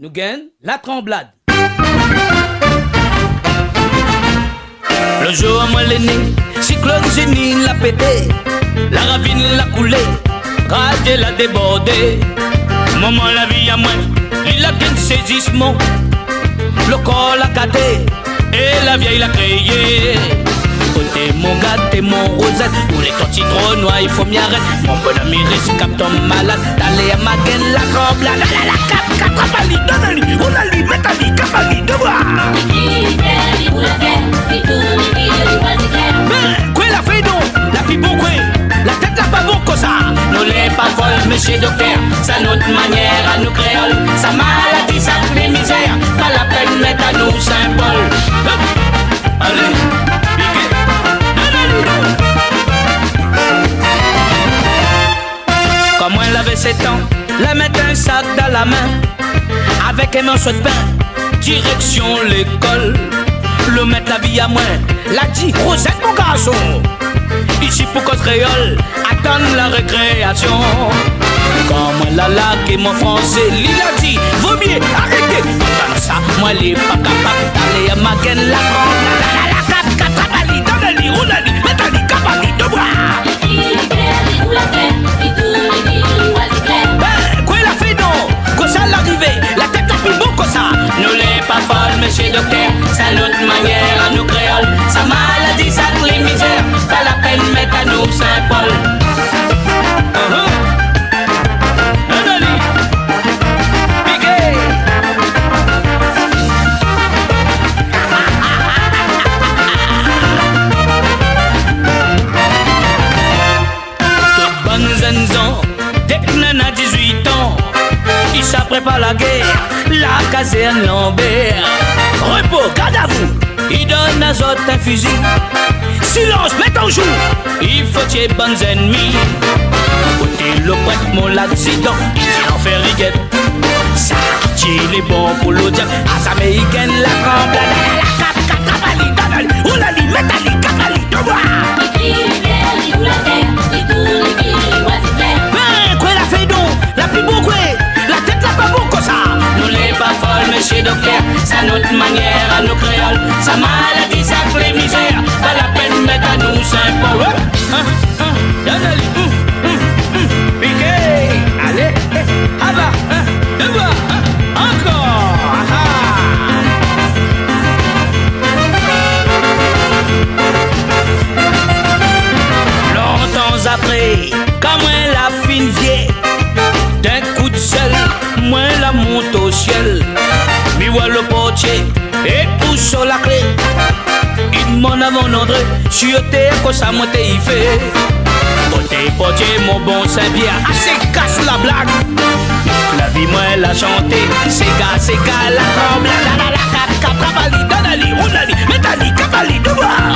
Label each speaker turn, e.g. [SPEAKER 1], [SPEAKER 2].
[SPEAKER 1] nous gagne la tremblade. Le jour moi l'aîné, cyclone génie l'a pété, la ravine l'a coulé, radier l'a débordé. Maman la vie à moi, il a bien saisissement, le corps l'a gâté et la vieille l'a créé. Côté mon gars, t'es mon rosette, pour les tortilles trop noires, il faut m'y arrêter. Mon bon ami risque cap tombe malade, d'aller à ma gaine la tremblade. La cap, capali, donne-lui, roule-lui, mets-lui, capali, devoir. Quoi la fait donc, la pipo quoi, la tête la pas bon comme ça. Nous l'est pas folle, monsieur docteur, c'est notre manière à nous créoles. Sa maladie, sa les misères, pas la peine mettre à nous Saint-Paul. Allez, piquez. Comme elle avait 7 ans, la mettre un sac dans la main, avec un morceau de pain, direction l'école. Le mettre la vie à moi, l'a dit Rosette mon garçon, ici pour cause créole, attendre la récréation. Comme la laque et mon français, il a dit, vaut mieux arrêter. Comme ça, moi les pas capable d'aller à ma gaine la grande. La cap, capali, donne-lui, roule-lui, mets-lui, capali, de boire. Quoi la fait non? Quoi ça l'arrivée? La tête la plus beau que ça. Nous l'est pas folle, monsieur docteur, c'est notre manière à nous créoles. Sa maladie, ça les misères, pas la peine mettre à nous Saint-Paul. Dès que Nana a 18 ans, il s'apprépare la guerre, la caserne Lambert. Repos, garde à vous, il donne à autres un fusil. Silence, mets en joue, il faut tuer bonnes ennemis. Côté le prêtre, mon l'accident, il dit en faire riguette. Ça qui est bon pour l'audience, à sa américaine la camblade. La cap, capali, donne-lui, roule-lui, mets-lui, capali, de boire. La plus beau quoi, la tête la pas beau comme ça. Nous l'est pas folle, monsieur docteur, c'est notre manière à nous créoles. Sa maladie, ça les misères, pas la peine mettre à nous Saint-Paul. Piqué, allez, à bas, devant, encore. Longtemps après, comme la fine vieille, d'un coup de sel, moi la monte au ciel. Mi voit le portier et pousse sur la clé. Il demande à mon André, sur terre, que ça monte il fait. Côté portier, mon bon Saint-Pierre, assez casse la blague. La vie, moi, elle a chanté, c'est gars, la tremblade. La cap, capali, donne-lui, roule-lui, mets-lui, capali, de boire.